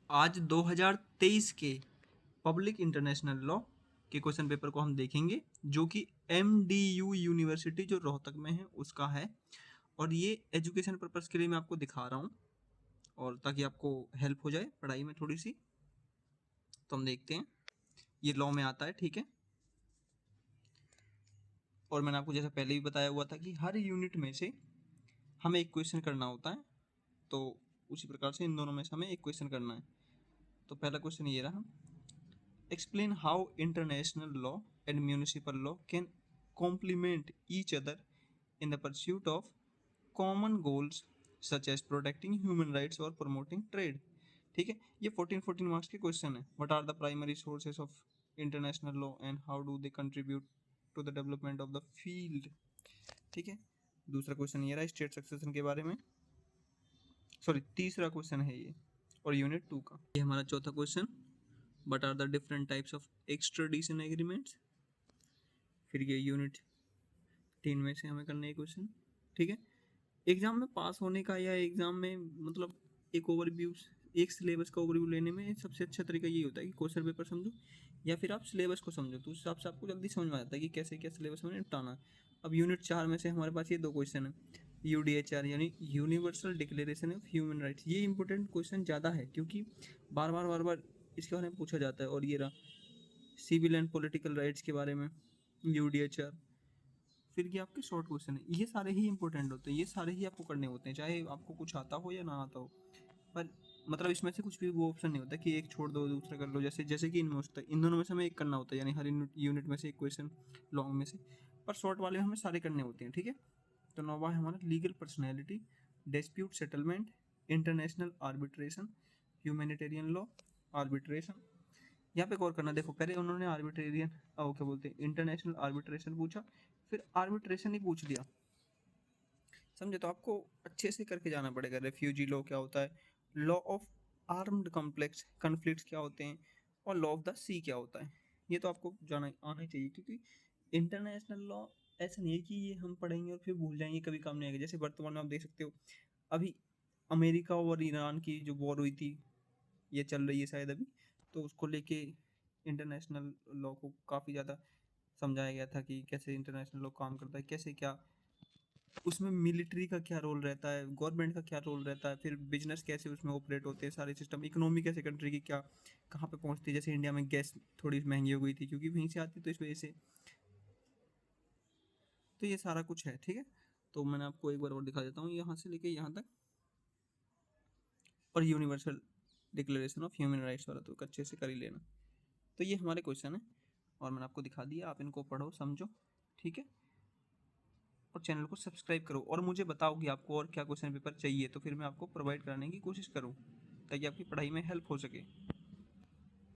आज 2023 के public international law के क्वेश्चन पेपर को हम देखेंगे, जो कि MDU यूनिवर्सिटी जो रोहतक में है उसका है। और ये एजुकेशन पर्पस के लिए मैं आपको दिखा रहा हूँ, और ताकि आपको हेल्प हो जाए पढ़ाई में थोड़ी सी। तो हम देखते हैं, ये लॉ में आता है, ठीक है। और मैंने आपको जैसा पहले भी बताया हुआ था कि हर यूनिट में से हमें एक क्वेश्चन करना होता है, तो उसी प्रकार से इन दोनों में से हमें एक क्वेश्चन करना है। तो पहला क्वेश्चन ये रहा, explain how international law and municipal law can complement each other in the pursuit of common goals such as protecting human rights or promoting trade। ठीक है, ये 14 मार्क्स के क्वेश्चन है। What are the primary sources of international law and how do they contribute to the development of the field. ठीक है, दूसरा question ये रहा स्टेट सक्सेशन के बारे में, सॉरी तीसरा क्वेश्चन है ये, और यूनिट 2 का। ये हमारा चौथा question, What are the different types of extradition agreements। फिर ये यूनिट 3 में से हमें करना है क्वेश्चन, ठीक है। एग्जाम में पास होने का या एग्जाम में मतलब एक ओवरव्यू, एक सिलेबस का ओवरव्यू लेने में सबसे अच्छा तरीका यही होता है कि क्वेश्चन पेपर समझो या फिर आप सिलेबस को समझो, तो उस हिसाब से आपको जल्दी समझ में आ जाता है कि कैसे क्या सिलेबस में निपटाना है। अब यूनिट 4 में से हमारे पास ये दो क्वेश्चन है, UDHR यानी universal declaration of human rights. ये इंपॉर्टेंट क्वेश्चन ज़्यादा है क्योंकि बार बार इसके बारे में पूछा जाता है। और ये रहा सिविल एंड पॉलिटिकल राइट्स के बारे में, UDHR। फिर ये आपके शॉर्ट क्वेश्चन है, ये सारे ही इंपॉर्टेंट होते हैं, ये सारे ही आपको करने होते हैं, चाहे आपको कुछ आता हो या ना आता हो। पर मतलब इसमें से कुछ भी वो ऑप्शन नहीं होता कि एक छोड़ दो दूसरा कर लो, जैसे जैसे कि इनमें होता है, इन दोनों में से हमें एक करना होता है, यानी हर यूनिट में से एक क्वेश्चन लॉन्ग में से। पर शॉर्ट वाले में हमें सारे करने होते हैं, ठीक है। तो नौवां है हमारा legal personality, dispute settlement, international arbitration, humanitarian law, arbitration. यहाँ पे गौर करना, देखो पहले उन्होंने आर्बिट्रेरियन ओ क्या बोलते हैं इंटरनेशनल आर्बिट्रेशन पूछा, फिर आर्बिट्रेशन ही पूछ दिया, समझे। तो आपको अच्छे से करके जाना पड़ेगा। रेफ्यूजी लॉ क्या होता है, law of armed complex conflict क्या होते हैं, और लॉ ऑफ द सी क्या होता है। ये तो आपको जाना आना ही चाहिए, क्योंकि इंटरनेशनल लॉ ऐसा नहीं है कि ये हम पढ़ेंगे और फिर भूल जाएंगे, कभी काम नहीं आएगा। जैसे वर्तमान में आप देख सकते हो, अभी अमेरिका और ईरान की जो वॉर हुई थी, ये चल रही है शायद अभी, तो उसको लेके इंटरनेशनल लॉ को काफ़ी ज़्यादा समझाया गया था कि कैसे इंटरनेशनल लॉ काम करता है, कैसे क्या उसमें मिलिट्री का क्या रोल रहता है, गवर्नमेंट का क्या रोल रहता है, फिर बिजनेस कैसे उसमें ऑपरेट होते हैं, सारे सिस्टम, इकोनॉमी कैसे कंट्री की क्या कहाँ पे पहुँचती है। जैसे इंडिया में गैस थोड़ी महंगी हो गई थी क्योंकि वहीं से आती, तो इस वजह से। तो ये सारा कुछ है, ठीक है। तो मैंने आपको एक बार और दिखा देता हूँ, यहाँ से लेके यहाँ तक, और universal declaration of human rights वाला तो अच्छे से कर ही लेना। तो ये हमारे क्वेश्चन है, और मैंने आपको दिखा दिया, आप इनको पढ़ो समझो, ठीक है। और चैनल को सब्सक्राइब करो, और मुझे बताओ कि आपको और क्या क्वेश्चन पेपर चाहिए, तो फिर मैं आपको प्रोवाइड कराने की कोशिश करूँ ताकि आपकी पढ़ाई में हेल्प हो सके।